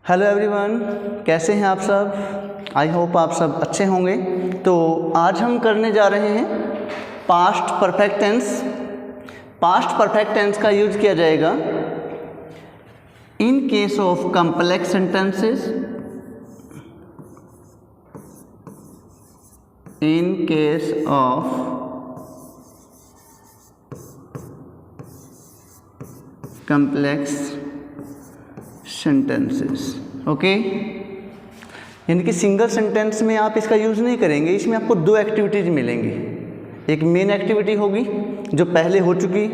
Hello everyone, कैसे हैं आप सब। आई होप आप सब अच्छे होंगे। तो आज हम करने जा रहे हैं past perfect tense. Past perfect tense का यूज किया जाएगा in case of complex sentences, in case of complex sentences. Okay, यानी कि सिंगल सेंटेंस में आप इसका यूज़ नहीं करेंगे। इसमें आपको दो एक्टिविटीज़ मिलेंगी। एक मेन एक्टिविटी होगी जो पहले हो चुकी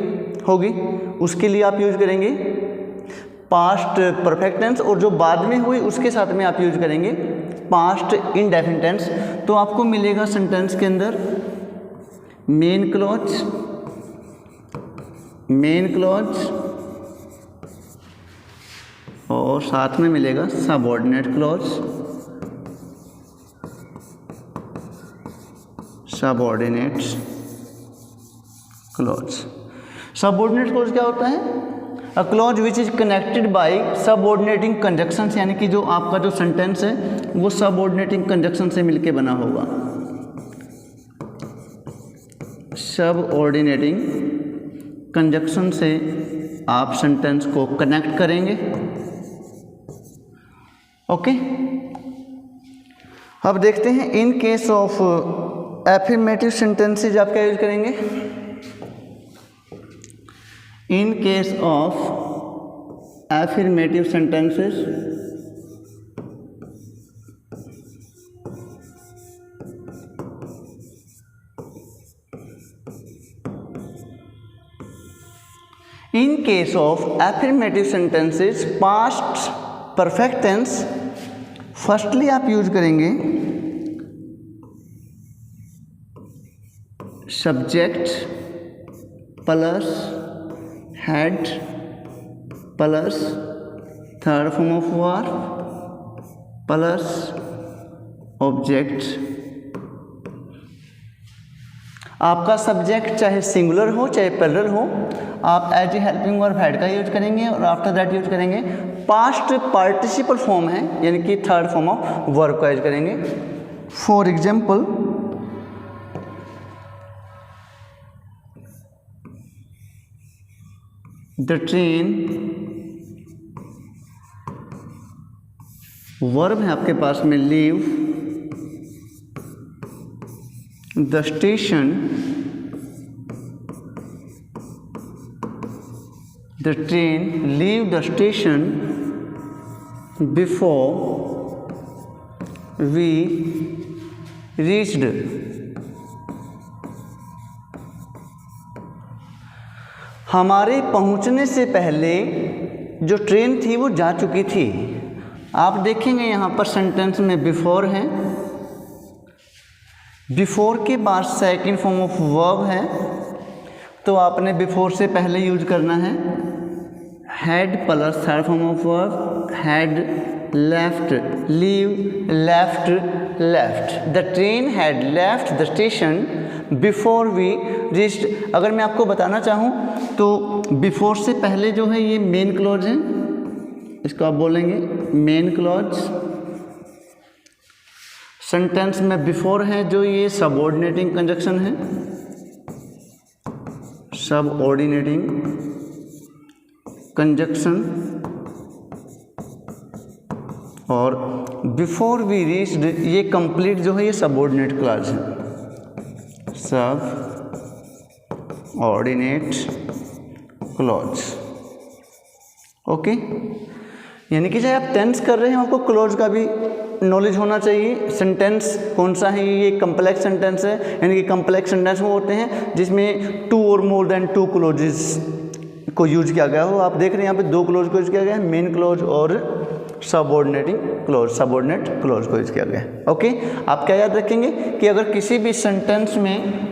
होगी, उसके लिए आप यूज करेंगे पास्ट परफेक्ट टेंस, और जो बाद में हुई उसके साथ में आप यूज करेंगे पास्ट इंडेफिनिट टेंस। तो आपको मिलेगा सेंटेंस के अंदर मेन क्लॉज, मेन क्लॉज और साथ में मिलेगा subordinate clause, subordinate clause. Subordinate clause क्या होता है? A clause which is connected by subordinating conjunctions, यानी कि जो आपका जो सेंटेंस है वो सबऑर्डिनेटिंग कंजक्शन से मिलके बना होगा। सबऑर्डिनेटिंग कंजक्शन से आप सेंटेंस को कनेक्ट करेंगे। ओके, अब देखते हैं in case of affirmative sentences आप क्या यूज करेंगे। In case of affirmative sentences in case of affirmative sentences past perfect tense, firstly आप यूज करेंगे subject plus had plus third form of verb plus object. आपका subject चाहे singular हो चाहे plural हो, आप as a helping verb had का use करेंगे और आफ्टर दैट यूज करेंगे पास्ट पार्टिसिपल फॉर्म है, यानी कि थर्ड फॉर्म ऑफ वर्ब का यूज करेंगे। For example, the train, verb है आपके पास में leave, the station, the train leave the station before we reached। हमारे पहुंचने से पहले जो ट्रेन थी वो जा चुकी थी। आप देखेंगे यहाँ पर सेंटेंस में बिफोर है, बिफोर के बाद सेकंड फॉर्म ऑफ वर्ब है, तो आपने बिफोर से पहले यूज करना है had plus third form of verb had left, leave left, left. The train had left the station before we reached. अगर मैं आपको बताना चाहूँ तो बिफोर से पहले जो है ये मेन क्लॉज है, इसको आप बोलेंगे मेन क्लॉज। सेंटेंस में बिफोर है जो ये सबऑर्डिनेटिंग कंजक्शन है, सबऑर्डिनेटिंग कंजक्शन, और बिफोर वी रीच्ड ये कंप्लीट जो है ये सबऑर्डिनेट क्लॉज है, सब ऑर्डिनेट क्लॉज। ओके, यानी कि चाहे आप टेंस कर रहे हैं आपको क्लॉज का भी नॉलेज होना चाहिए। सेंटेंस कौन सा है, ये कम्प्लेक्स सेंटेंस है, यानी कि कम्प्लेक्स सेंटेंस वो होते हैं जिसमें टू और मोर देन टू क्लॉजेस को यूज किया गया हो। आप देख रहे हैं यहाँ पे दो क्लॉज को यूज किया गया है, मेन क्लॉज और सबऑर्डिनेटिंग क्लॉज, सबऑर्डिनेट क्लॉज को यूज किया गया है। ओके, आप क्या याद रखेंगे कि अगर किसी भी सेंटेंस में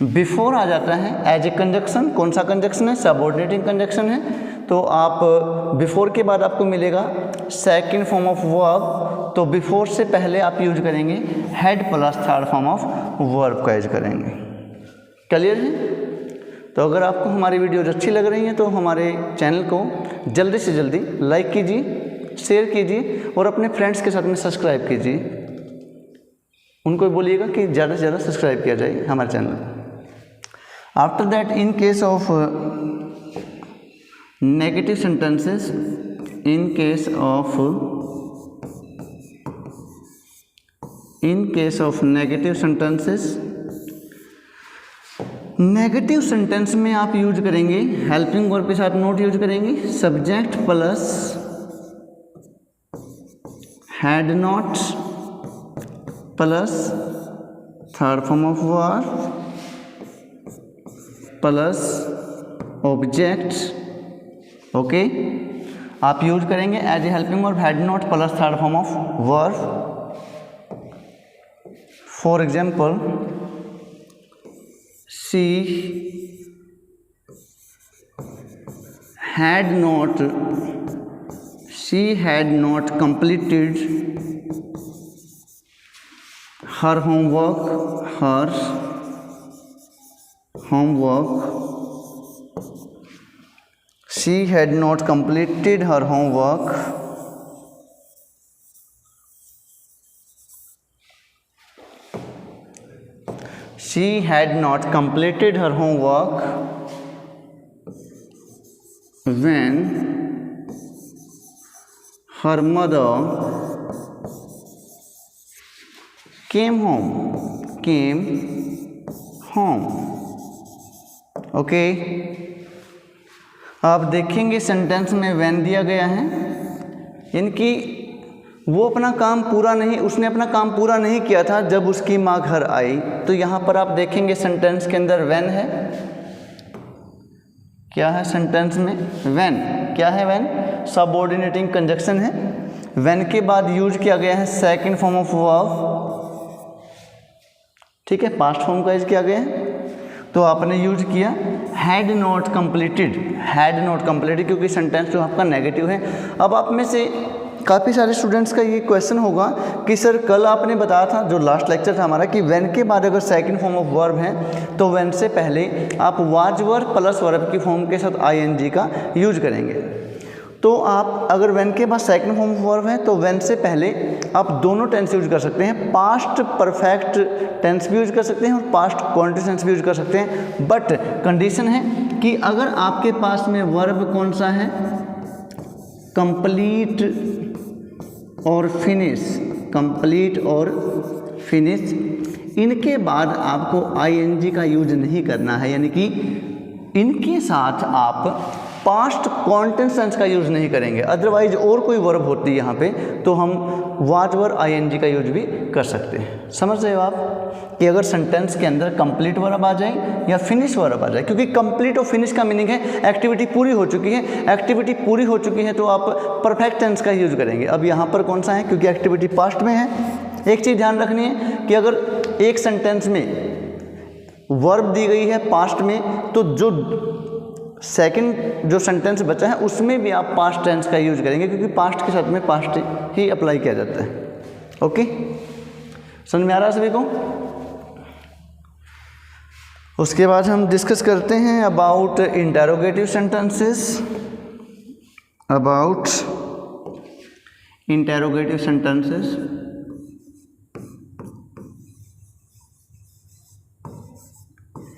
बिफोर आ जाता है एज ए कंजक्शन, कौन सा कंजक्शन है, सबऑर्डिनेटिंग कंजक्शन है, तो आप बिफोर के बाद आपको मिलेगा सेकंड फॉर्म ऑफ वर्ब, तो बिफोर से पहले आप यूज करेंगे head plus third form of verb का यूज करेंगे। क्लियर है? तो अगर आपको हमारी वीडियोज अच्छी लग रही हैं तो हमारे चैनल को जल्दी से जल्दी लाइक कीजिए शेयर कीजिए और अपने फ्रेंड्स के साथ में सब्सक्राइब कीजिए। उनको बोलिएगा कि ज़्यादा से ज़्यादा सब्सक्राइब किया जाए हमारे channel. After that, in case of negative sentences, in case of negative sentences, negative sentence में आप यूज करेंगे हेल्पिंग वर्ब के साथ नोट यूज करेंगे, subject plus had not plus third form of verb plus object. Okay, आप use करेंगे as a helping verb had not plus third form of verb. For example, she had not completed her homework. She had not completed her homework. She had not completed her homework when her mother came home. Okay, आप देखेंगे sentence में when दिया गया है, यानी कि वो अपना काम पूरा नहीं, उसने अपना काम पूरा नहीं किया था जब उसकी माँ घर आई। तो यहाँ पर आप देखेंगे सेंटेंस के अंदर when है। क्या है सेंटेंस में? when। क्या है when? सबऑर्डिनेटिंग कंजक्शन है। when के बाद यूज किया गया है सेकंड फॉर्म ऑफ वर्ब, ठीक है, पास्ट फॉर्म का यूज किया गया है। तो आपने यूज किया हैड नॉट कंप्लीटेड, क्योंकि सेंटेंस जो आपका नेगेटिव है। अब आप में से काफ़ी सारे स्टूडेंट्स का ये क्वेश्चन होगा कि सर कल आपने बताया था, जो लास्ट लेक्चर था हमारा, कि व्हेन के बाद अगर सेकंड फॉर्म ऑफ वर्ब है तो व्हेन से पहले आप वाज वर्ब प्लस वर्ब की फॉर्म के साथ आईएनजी का यूज करेंगे। तो आप अगर व्हेन के बाद सेकंड फॉर्म ऑफ वर्ब है तो व्हेन से पहले आप दोनों टेंस यूज कर सकते हैं, पास्ट परफेक्ट टेंस भी यूज कर सकते हैं और पास्ट कॉन्टिन्यूस भी यूज कर सकते हैं। बट कंडीशन है कि अगर आपके पास में वर्ब कौन सा है, कंप्लीट और फिनिश, इनके बाद आपको आईएनजी का यूज नहीं करना है, यानी कि इनके साथ आप पास्ट कॉन्टिन्यूस टेंस का यूज नहीं करेंगे। अदरवाइज और कोई वर्ब होती है यहाँ पे तो हम वाज वर्ब आईएनजी का यूज भी कर सकते हैं। समझ रहे हो आप कि अगर सेंटेंस के अंदर कंप्लीट वर्ब आ जाए या फिनिश वर्ब आ जाए, क्योंकि कंप्लीट और फिनिश का मीनिंग है एक्टिविटी पूरी हो चुकी है। एक्टिविटी पूरी हो चुकी है तो आप परफेक्ट टेंस का यूज करेंगे। अब यहाँ पर कौन सा है, क्योंकि एक्टिविटी पास्ट में है। एक चीज़ ध्यान रखनी है कि अगर एक सेंटेंस में वर्ब दी गई है पास्ट में, तो जो सेकंड जो सेंटेंस बचा है उसमें भी आप पास्ट टेंस का यूज करेंगे, क्योंकि पास्ट के साथ में पास्ट ही अप्लाई किया जाता है। ओके, समझ में आ रहा है सभी को? उसके बाद हम डिस्कस करते हैं about interrogative sentences.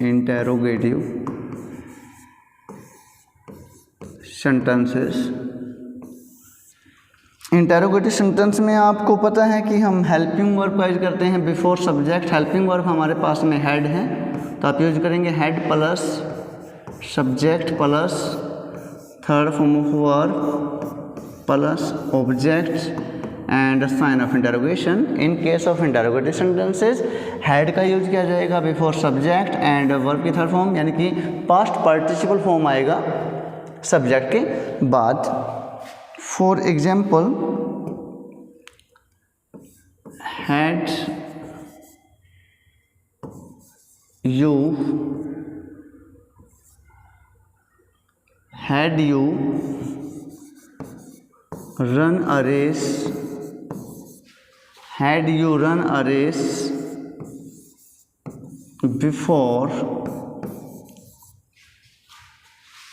Interrogative sentence में आपको पता है कि हम हेल्पिंग वर्ब का यूज करते हैं बिफोर सब्जेक्ट। हेल्पिंग वर्ब हमारे पास में हैड है तो आप यूज करेंगे had plus subject plus third form of verb plus object and sign of interrogation. In case of interrogative sentences had का यूज किया जाएगा बिफोर सब्जेक्ट एंड वर्ब की थर्ड फॉर्म, यानी कि पास्ट पार्टिसिपल फॉर्म आएगा subject के बाद। For example, had you run a race, before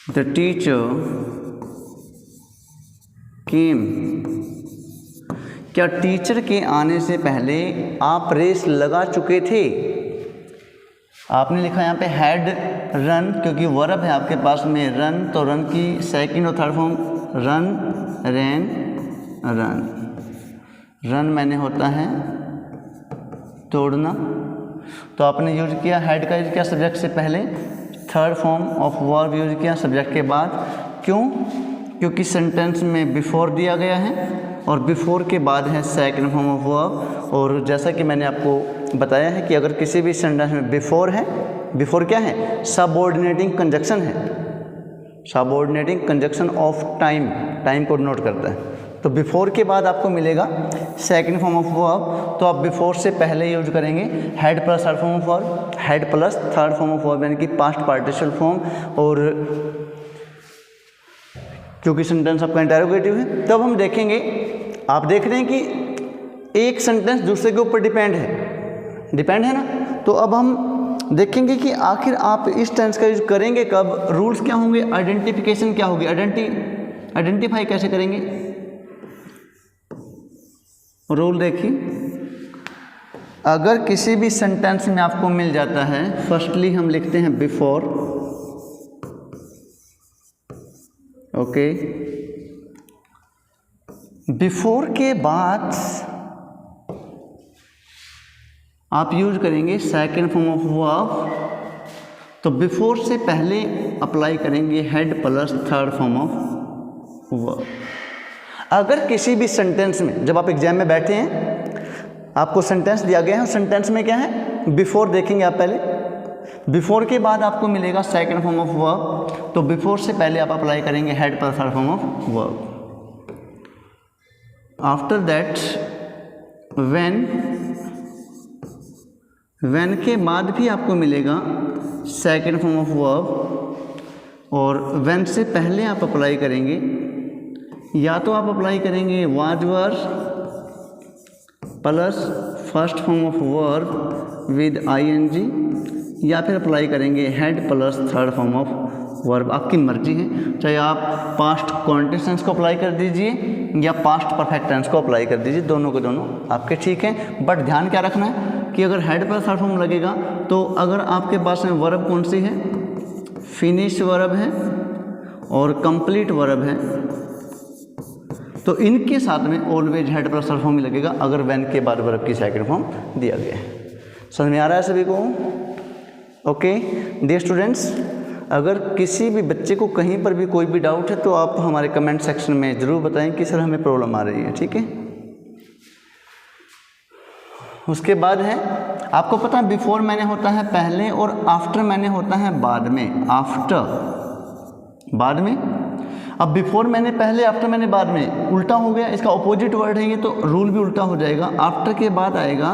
the teacher came, क्या टीचर के आने से पहले आप रेस लगा चुके थे? आपने लिखा यहाँ पे हैड रन, क्योंकि वर्ब है आपके पास में रन, तो रन की सेकंड और थर्ड फॉर्म रन, रैन, रन। रन मैंने होता है तोड़ना, तो आपने यूज किया हैड का यूज किया सब्जेक्ट से पहले, third form of verb use किया सब्जेक्ट के बाद। क्यों? क्योंकि सेंटेंस में बिफोर दिया गया है और बिफोर के बाद है सेकंड फॉर्म ऑफ वर्ब। और जैसा कि मैंने आपको बताया है कि अगर किसी भी सेंटेंस में बिफोर है, बिफोर क्या है? सबऑर्डिनेटिंग कंजक्शन है, subordinating conjunction of time, time को डिनोट करता है। तो बिफोर के बाद आपको मिलेगा सेकंड फॉर्म ऑफ वर्ब, तो आप बिफोर से पहले यूज करेंगे had plus third form of verb, had plus third form of verb यानी कि पास्ट पार्टिसिपल फॉर्म। और क्योंकि सेंटेंस आपका इंटरोगेटिव है, तब हम देखेंगे, आप देख रहे हैं कि एक सेंटेंस दूसरे के ऊपर डिपेंड है ना। तो अब हम देखेंगे कि आखिर आप इस टेंस का यूज करेंगे कब, रूल्स क्या होंगे, आइडेंटिफिकेशन क्या होगी, आइडेंटिफाई कैसे करेंगे। रूल देखिए, अगर किसी भी सेंटेंस में आपको मिल जाता है, फर्स्टली हम लिखते हैं बिफोर, ओके, बिफोर के बाद आप यूज करेंगे सेकंड फॉर्म ऑफ वर्ब, तो बिफोर से पहले अप्लाई करेंगे head plus third form of verb. अगर किसी भी सेंटेंस में, जब आप एग्जाम में बैठे हैं, आपको सेंटेंस दिया गया है, सेंटेंस में क्या है, बिफोर देखेंगे आप पहले, बिफोर के बाद आपको मिलेगा सेकंड फॉर्म ऑफ वर्ब, तो बिफोर से पहले आप अप्लाई करेंगे head plus third form of verb. After that when के बाद भी आपको मिलेगा सेकंड फॉर्म ऑफ वर्ब, और व्हेन से पहले आप अप्लाई करेंगे, या तो आप अप्लाई करेंगे was were plus first form of verb with ing, या फिर अप्लाई करेंगे head plus third form of verb. आपकी मर्जी है, चाहे आप पास्ट कॉन्टिन्यूअस टेंस को अप्लाई कर दीजिए या पास्ट परफेक्ट टेंस को अप्लाई कर दीजिए, दोनों के दोनों आपके ठीक हैं। बट ध्यान क्या रखना है कि अगर हेड प्लस थर्ड फॉर्म लगेगा, तो अगर आपके पास में वर्ब कौन सी है, फिनिश वर्ब है और कंप्लीट वर्ब है, तो इनके साथ में always head plus third form ही लगेगा अगर व्हेन के बाद वर्ब की सेकंड फॉर्म दिया गया है। समझ में आ रहा है सभी को? ओके डियर स्टूडेंट्स, अगर किसी भी बच्चे को कहीं पर भी कोई भी डाउट है तो आप हमारे कमेंट सेक्शन में ज़रूर बताएं कि सर हमें प्रॉब्लम आ रही है, ठीक है। उसके बाद है, आपको पता है बिफोर मैंने होता है पहले और आफ्टर मैंने होता है बाद में, आफ्टर बाद में। अब बिफोर मैंने पहले, आफ्टर मैंने बाद में, उल्टा हो गया, इसका ऑपोजिट वर्ड है ये, तो रूल भी उल्टा हो जाएगा। आफ्टर के बाद आएगा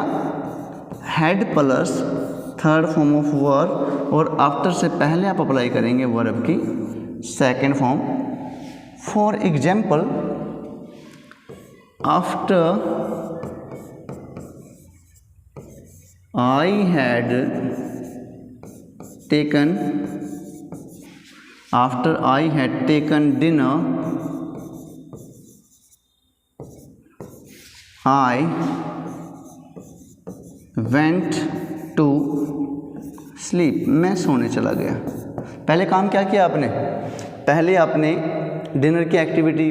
head plus third form of verb, और आफ्टर से पहले आप अप्लाई करेंगे वर्ब की second form. For example, after I had taken, after I had taken dinner, I went to sleep, मैं सोने चला गया। पहले काम क्या किया आपने, पहले आपने डिनर की एक्टिविटी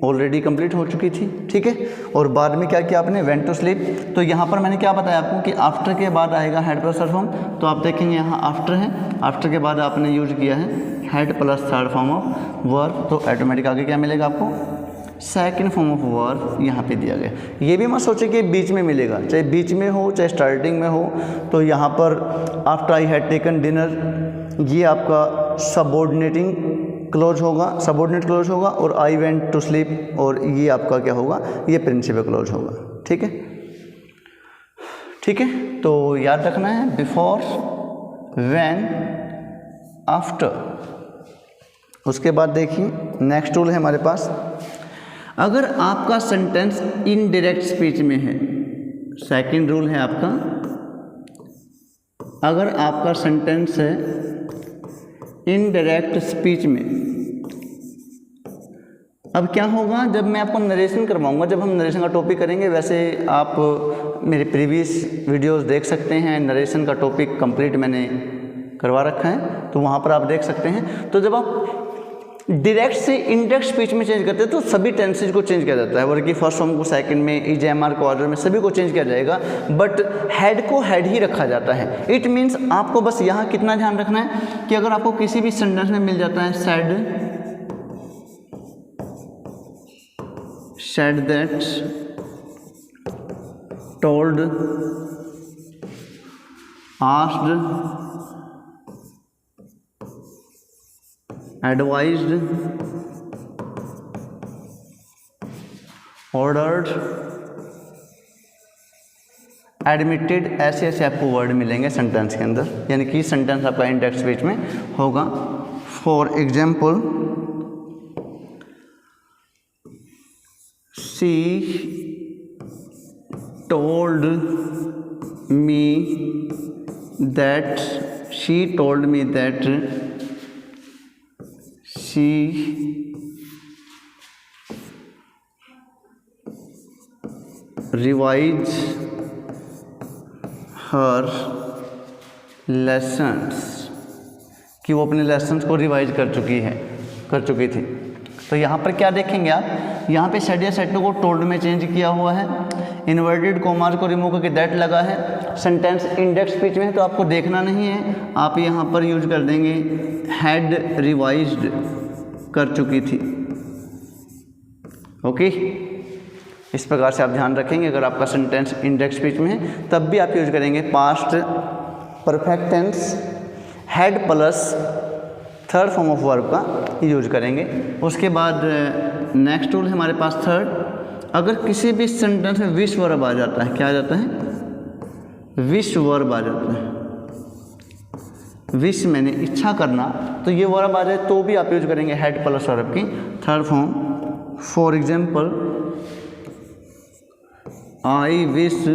ऑलरेडी कंप्लीट हो चुकी थी, ठीक है, और बाद में क्या किया आपने, वेंट टू स्लीप। तो यहाँ पर मैंने क्या बताया आपको कि आफ्टर के बाद आएगा हेड प्लस थर्ड फॉर्म, तो आप देखेंगे यहाँ आफ्टर है, आफ्टर के बाद आपने यूज किया है head plus third form of verb, तो ऑटोमेटिक आगे क्या मिलेगा आपको, सेकंड फॉर्म ऑफ वर्ब यहाँ पे दिया गया। ये भी मत सोचे कि बीच में मिलेगा, चाहे बीच में हो चाहे स्टार्टिंग में हो। तो यहाँ पर after I had taken dinner, ये आपका सबऑर्डिनेटिंग क्लोज होगा, सबऑर्डिनेट क्लोज होगा, और आई वेंट टू स्लीप, और ये आपका क्या होगा, ये प्रिंसिपल क्लोज होगा, ठीक है, ठीक है। तो याद रखना है बिफोर, व्हेन, आफ्टर। उसके बाद देखिए नेक्स्ट रूल है हमारे पास, अगर आपका सेंटेंस इनडायरेक्ट स्पीच में है, सेकंड रूल है आपका, अगर आपका सेंटेंस है इनडायरेक्ट स्पीच में, अब क्या होगा, जब मैं आपको नरेशन करवाऊंगा, जब हम नरेशन का टॉपिक करेंगे, वैसे आप मेरे प्रीवियस वीडियोस देख सकते हैं, नरेशन का टॉपिक कंप्लीट मैंने करवा रखा है, तो वहाँ पर आप देख सकते हैं। तो जब आप डायरेक्ट से इंडेक्स स्पीच में चेंज करते हैं तो सभी टेंसेज को चेंज किया जाता है, वर्ग की फर्स्ट फॉर्म को सेकंड में, EJMR को ऑर्डर में, सभी को चेंज किया जाएगा, बट हेड को हेड ही रखा जाता है। इट मीन्स आपको बस यहाँ कितना ध्यान रखना है कि अगर आपको किसी भी सेंटेंस में मिल जाता है said that, told, asked, advised, ordered, admitted, ऐसे ऐसे आपको वर्ड मिलेंगे सेंटेंस के अंदर, यानी कि सेंटेंस आपका इंडेक्स स्पीच में होगा। For example, she told me that, she told me that she revise her lessons, कि वो अपने लेसन्स को रिवाइज कर चुकी थी। तो यहाँ पर क्या देखेंगे आप, यहाँ पे सेड या सेड को टोल्ड में चेंज किया हुआ है, इन्वर्टेड कॉमास को रिमूव करके दैट लगा है, सेंटेंस इंडेक्स स्पीच में है तो आपको देखना नहीं है, आप यहाँ पर यूज कर देंगे हैड रिवाइज्ड, कर चुकी थी। ओके, इस प्रकार से आप ध्यान रखेंगे। अगर आपका सेंटेंस इंडेक्स स्पीच में है तब भी आप यूज करेंगे past perfect tense, had plus third form of verb का यूज करेंगे। उसके बाद नेक्स्ट टूल है हमारे पास थर्ड, अगर किसी भी सेंटेंस में विश वर्ब आ जाता है, क्या आ जाता है, विश वर्ब आ जाता है, विश मैंने इच्छा करना, तो ये वर्ब आ जाए तो भी आप यूज करेंगे हैड प्लस वर्ब की third form. For example, I wish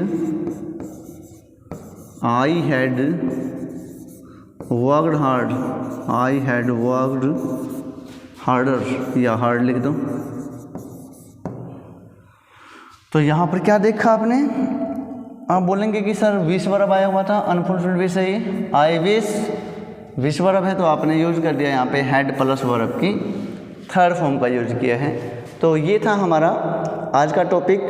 I had worked hard, I had worked harder, या हार्ड लिख दो। तो यहाँ पर क्या देखा आपने, आप बोलेंगे कि सर विश वर्ब आया हुआ था, अनफुलफिल्ड विश है ये, आई विश वर्ब है तो आपने यूज कर दिया यहाँ पे हैड प्लस वर्ब की थर्ड फॉर्म का यूज किया है। तो ये था हमारा आज का टॉपिक,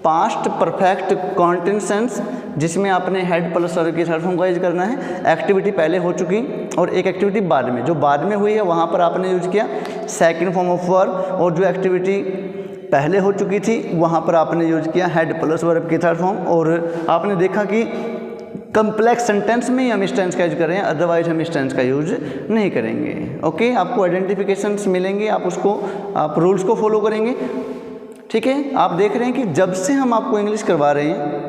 पास्ट परफेक्ट कॉन्टिन्यूएंस, जिसमें आपने हेड प्लस वर्ब की थर्ड फॉर्म का यूज करना है। एक्टिविटी पहले हो चुकी और एक एक्टिविटी बाद में, जो बाद में हुई है वहाँ पर आपने यूज किया सेकंड फॉर्म ऑफ वर्ब, और जो एक्टिविटी पहले हो चुकी थी वहाँ पर आपने यूज किया हेड प्लस वर्ब की थर्ड फॉर्म। और आपने देखा कि कम्प्लेक्स सेंटेंस में ही हम इस टेंस का यूज कर रहे हैं, अदरवाइज हम इस टेंस का यूज नहीं करेंगे। ओके, आपको आइडेंटिफिकेशंस मिलेंगे, आप उसको आप रूल्स को फॉलो करेंगे। ठीक है, आप देख रहे हैं कि जब से हम आपको इंग्लिश करवा रहे हैं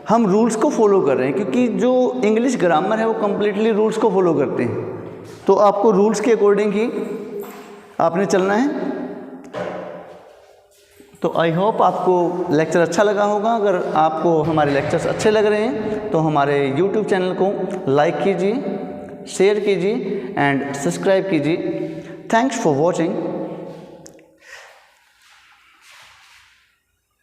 हम रूल्स को फॉलो कर रहे हैं, क्योंकि जो इंग्लिश ग्रामर है वो कम्प्लीटली रूल्स को फॉलो करते हैं, तो आपको रूल्स के अकॉर्डिंग ही आपने चलना है। तो आई होप आपको लेक्चर अच्छा लगा होगा। अगर आपको हमारे लेक्चर्स अच्छे लग रहे हैं तो हमारे YouTube चैनल को लाइक कीजिए, शेयर कीजिए एंड सब्सक्राइब कीजिए। Thanks for watching.